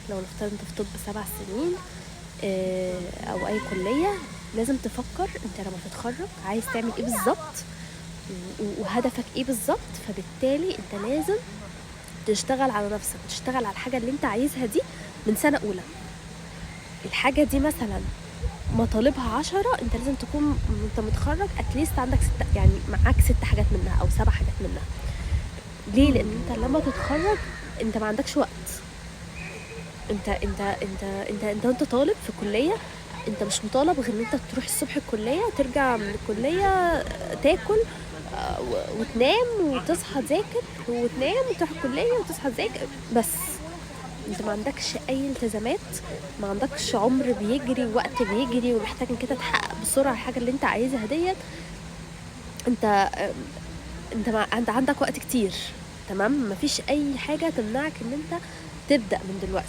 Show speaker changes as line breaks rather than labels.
لو نفترض انت في طب 7 سنين او اي كلية، لازم تفكر انت لما تتخرج عايز تعمل ايه بالظبط وهدفك ايه بالظبط. فبالتالي انت لازم تشتغل على نفسك وتشتغل على الحاجة اللي انت عايزها دي من سنة اولى. الحاجة دي مثلا مطالبها 10، انت لازم تكون انت متخرج اتليست عندك 6، يعني معاك 6 حاجات منها او 7 حاجات منها. ليه؟ لان انت لما تتخرج انت ما عندكش وقت. انت طالب في كلية، انت مش مطالب غير ان انت تروح الصبح الكلية، ترجع من الكلية تاكل وتنام وتصحى تذاكر وتنام وتروح الكلية وتصحى تذاكر بس. انت ما عندكش اي التزامات، ما عندكش عمر بيجري ووقت بيجري ومحتاج انك انت تحقق بسرعة الحاجة اللي انت عايزها ديت. انت انت عندك وقت كتير، تمام؟ مفيش اي حاجة تمنعك ان انت تبدأ من دلوقتي.